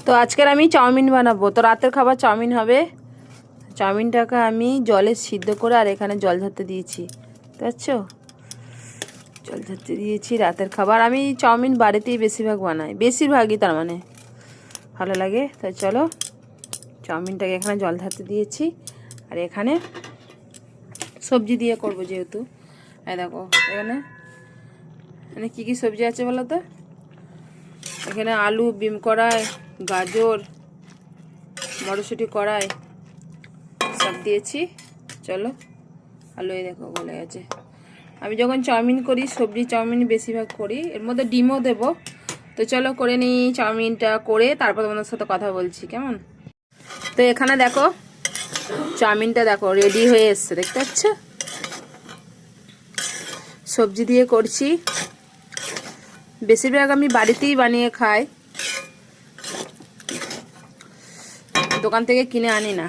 তো আজকের আমি চাউমিন বানাবো। তো রাতের খাবার চাউমিন হবে। চাউমিনটাকে আমি জলে সিদ্ধ করে আর এখানে জল ধরতে দিয়েছি, বুঝছো? জল ধরতে দিয়েছি রাতের খাবার। আমি চাউমিন বাড়িতেই বেশিরভাগ বানাই, বেশিরভাগই তার মানে ভালো লাগে। তাই চলো চাউমিনটাকে এখানে জল ধরতে দিয়েছি আর এখানে সবজি দিয়ে করবো যেহেতু। এই দেখো এখানে এখানে কী কী সবজি আছে বলো তো? এখানে আলু, বিম কড়াই, গাজর, মটরশুঁটি কড়াই সব দিয়েছি। চলো আলু এই দেখো গলে গেছে। আমি যখন চাউমিন করি সবজি চাউমিন বেশিরভাগ করি, এর মধ্যে ডিমও দেবো। তো চলো করে নিই চাউমিনটা, করে তারপর তোমাদের সাথে কথা বলছি, কেমন? তো এখানে দেখো চাউমিনটা দেখো রেডি হয়ে এসছে, দেখতে পাচ্ছ? সবজি দিয়ে করছি। বেশিরভাগ আমি বাড়িতেই বানিয়ে খাই, দোকান থেকে কিনে আনি না।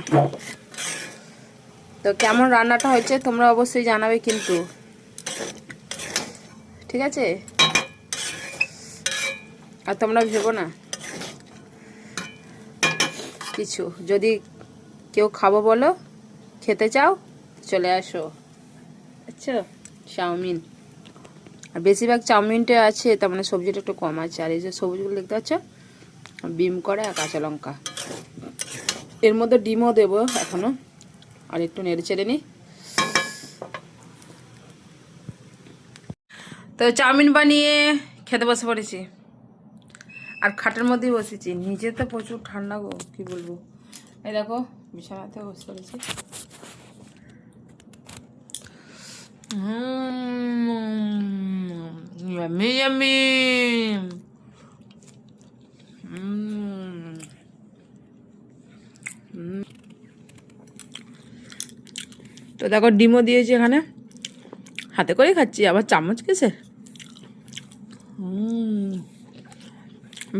তো কেমন রান্নাটা হয়েছে তোমরা অবশ্যই জানাবে কিন্তু, ঠিক আছে? আর তোমরা ভেবো না কিছু, যদি কেউ খাবো বলো, খেতে চাও চলে আসো। আচ্ছা, চাউমিন আর বেশিরভাগ চাউমিনটা আছে, তার মানে সবজিটা একটু কম আছে। আর এই যে সবজিগুলো দেখতে পাচ্ছ, বিম করে আর কাঁচা লঙ্কা, এর মধ্যে ডিমও দেবো এখনো। আর একটু নেড়ে চেড়ে নিই। তো চাউমিন বানিয়ে খেতে বসে পড়েছি, আর খাটের মধ্যেই বসেছি। নিচে তো প্রচুর ঠান্ডা গো, কি বলবো। এই দেখো বিছানাতে বসে পড়েছি। Yummy yummy. তো দেখো ডিমও দিয়েছি এখানে, হাতে করে খাচ্ছি, আবার চামচ কেসে।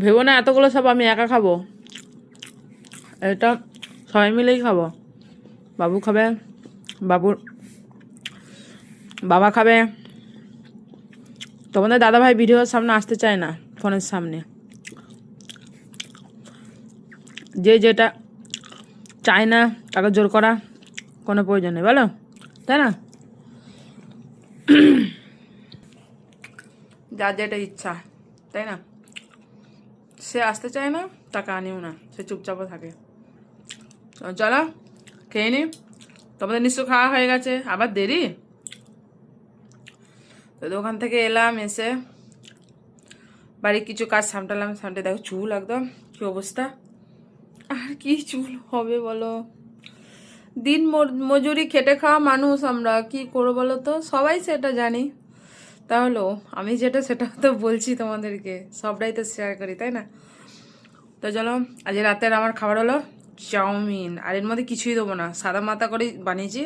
ভেবো না এতগুলো সব আমি একা খাবো, এটা সবাই মিলেই খাবো। বাবু খাবে, বাবুর বাবা খাবে। তোমাদের দাদাভাই ভিডিওর সামনে আসতে চায় না, ফোনের সামনে। যে যেটা চায় না তাকে জোর করা কোনো প্রয়োজন নেই, বলো, তাই না? যার যেটা ইচ্ছা, তাই না? সে আসতে চায় না, তাকে আনিও না, সে চুপচাপও থাকে। চলো খেয়ে নি। তোমাদের নিশ্চয় খাওয়া হয়ে গেছে, আবার দেরি। তো দোকান থেকে এলাম, এসে বাড়ির কিছু কাজ সামটালাম। সামটে দেখো চুল একদম কি অবস্থা। আর কি চুল হবে বলো? দিন মজুরি খেটে খাওয়া মানুষ আমরা, কি করবো বলো তো? সবাই সেটা জানি, তাহলেও আমি যেটা সেটা তো বলছি তোমাদেরকে, সবটাই তো শেয়ার করি, তাই না? তো চলো আজ রাতের আমার খাবার হলো চাউমিন। আর এর মধ্যে কিছুই দেবো না, সাদা মাথা করে বানিয়েছি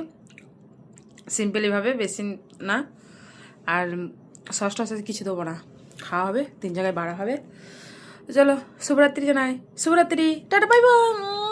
সিম্পলিভাবে, বেশি না। আর সস টস কিছু দেবো না, খাওয়া হবে 3 জায়গায় বাড়া হবে। তো চলো শুভরাত্রি জানাই, শুভরাত্রি, টাটা, বাই বাই।